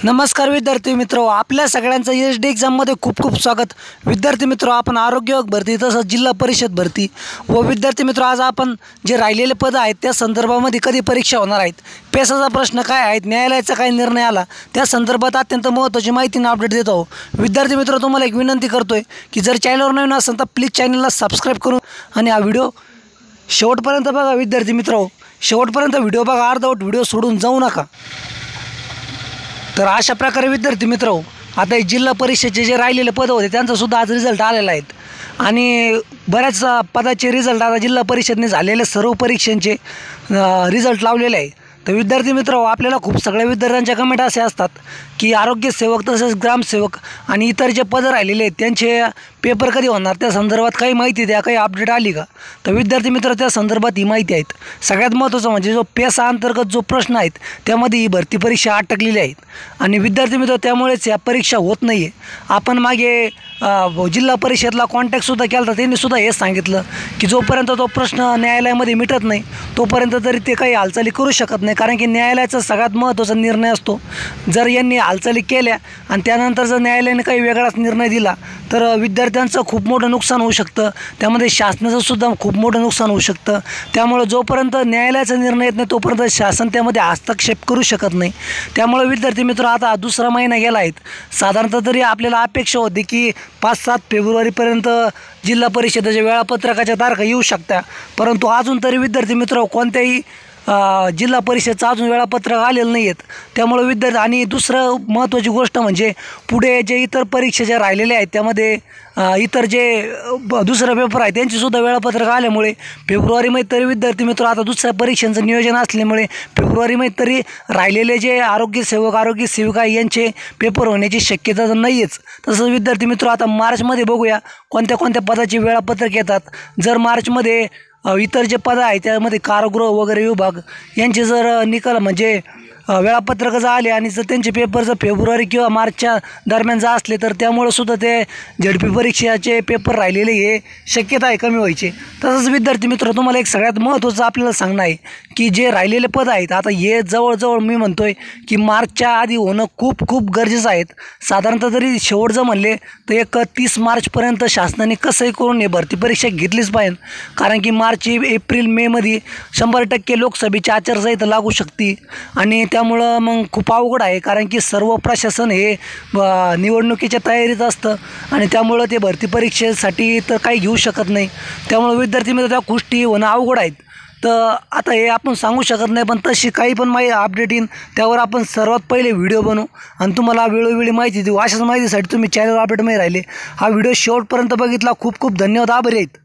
नमस्कार विद्यार्थी मित्रो, आपल्या सगळ्यांचं एसडी एग्जाममध्ये खूप खूप स्वागत। विद्यार्थी मित्रो, आपण आरोग्य भरती तसंच जिल्हा परिषद भरती व विद्यार्थी मित्रो, आज आपण जे राहिलेले पद आहेत त्या संदर्भामध्ये कधी परीक्षा होणार आहेत, पेसाचा प्रश्न काय आहेत, न्यायालयाचा काय निर्णय आला त्या संदर्भात अत्यंत महत्त्वाची माहिती आणि अपडेट देत आहोत। विद्यार्थी मित्रो, तुम्हाला एक विनंती करतोय की जर चॅनलवर नवीन असेल तर प्लीज चॅनलला सबस्क्राईब करून आणि हा व्हिडिओ शेवटपर्यंत बघा। विद्यार्थी मित्रो, शेवटपर्यंत व्हिडिओ बघा, अर्धवट व्हिडिओ सोडून जाऊ नका। तर अशा प्रकारे विद्यार्थी मित्रो, आता जिल्हा परिषदेचे जे राहिलेले पद होते त्यांचासुद्धा आज रिझल्ट आलेला आहेत आणि बऱ्याच पदाचे रिझल्ट आता जिल्हा परिषदेने झालेले सर्व परीक्षांचे रिझल्ट लावलेले आहे। तर विद्यार्थी मित्रो, आपल्याला खूप सगळ्या विद्यार्थ्यांच्या कमेंट असे असतात की आरोग्य सेवक तसेच ग्रामसेवक आणि इतर जे पद राहिलेले आहेत त्यांचे पेपर कधी होणार, त्या संदर्भात काही माहिती द्या, काही अपडेट आली का? तर विद्यार्थी मित्र, त्या संदर्भात ही माहिती आहेत। सगळ्यात महत्त्वाचं म्हणजे जो पेसा अंतर्गत जो प्रश्न आहेत त्यामध्ये ही भरती परीक्षा अटकलेली आहेत आणि विद्यार्थी मित्र, त्यामुळेच या परीक्षा होत नाही आहे। आपण मागे जिल्हा परिषदला कॉन्टॅक्टसुद्धा केला तर त्यांनीसुद्धा हेच सांगितलं की जोपर्यंत तो प्रश्न न्यायालयामध्ये मिटत नाही तोपर्यंत तरी ते काही हालचाली करू शकत नाही, कारण की न्यायालयाचा सगळ्यात महत्त्वाचा निर्णय असतो। जर यांनी हालचाली केल्या आणि त्यानंतर जर न्यायालयाने काही वेगळाच निर्णय दिला तर विद्यार्थ्यांचं खूप मोठं नुकसान होऊ शकतं, त्यामध्ये शासनाचंसुद्धा खूप मोठं नुकसान होऊ शकतं। त्यामुळे जोपर्यंत न्यायालयाचा निर्णय येत नाही तोपर्यंत शासन त्यामध्ये हस्तक्षेप करू शकत नाही। त्यामुळे विद्यार्थी मित्र, आता दुसरा महिना गेला आहे, साधारणतः तरी आपल्याला अपेक्षा होती की 5-7 फेब्रुवारीपर्यंत जिल्हा परिषदेच्या वेळापत्रकाच्या तारखा येऊ शकत्या, परंतु अजून तरी विद्यार्थी मित्र कोणत्याही जिल्हा परिषदचं अजून वेळापत्रक आलेलं नाही आहेत। त्यामुळे विद्यार्थी, आणि दुसरं महत्त्वाची गोष्ट म्हणजे पुढे जे इतर परीक्षा ज्या राहिलेल्या आहेत त्यामध्ये इतर जे दुसरं पेपर आहे त्यांचीसुद्धा वेळापत्रक आल्यामुळे फेब्रुवारीमध्ये तरी विद्यार्थी मित्र, आता दुसऱ्या परीक्षांचं नियोजन असल्यामुळे फेब्रुवारीमध्ये तरी राहिलेले जे आरोग्य सेविका यांचे पेपर होण्याची शक्यता तर नाही आहेच। तसंच विद्यार्थी मित्र, आता मार्चमध्ये बघूया कोणत्या कोणत्या पदाचे वेळापत्रक येतात। जर मार्चमध्ये इतर जे पद आहे त्यामध्ये कारागृह वगैरे विभाग यांचे जर निकाल म्हणजे वेळापत्रक जर आले आणि जर त्यांचे पेपर जर फेब्रुवारी किंवा मार्चच्या दरम्यान जर असले तर त्यामुळे सुद्धा ते झडपी परीक्षेचे पेपर राहिलेले हे शक्यता आहे कमी व्हायची। तसंच विद्यार्थी मित्र, तुम्हाला एक सगळ्यात महत्त्वाचं आपल्याला सांगणं आहे की जे राहिलेले पद आहेत आता हे जवळजवळ मी म्हणतोय की मार्चच्या आधी होणं खूप खूप गरजेचं आहे। साधारणतः जरी शेवट जर म्हणले तर 30 मार्चपर्यंत शासनाने कसंही करून हे भरती परीक्षा घेतलीच पाहिजे, कारण की मार्च एप्रिल मेमध्ये 100% लोकसभेची आचारसंहिता लागू शकते आणि त्यामुळं मग खूप अवघड आहे, कारण की सर्व प्रशासन हे निवडणुकीच्या तयारीत असतं आणि त्यामुळं ते भरती परीक्षेसाठी तर काही घेऊ शकत नाही। त्यामुळे विद्यार्थी मित्र, त्या गोष्टी होणं अवघड आहेत। तर आता हे आपण सांगू शकत नाही, पण तशी काही पण माहिती अपडेट येईन त्यावर आपण सर्वात पहिले व्हिडिओ बनवू आणि तुम्हाला वेळोवेळी माहिती देऊ। अशाच माहितीसाठी तुम्ही चॅनल अपडेटमध्ये राहिले, हा व्हिडिओ शेवटपर्यंत बघितला, खूप खूप धन्यवाद, आभारी आहेत।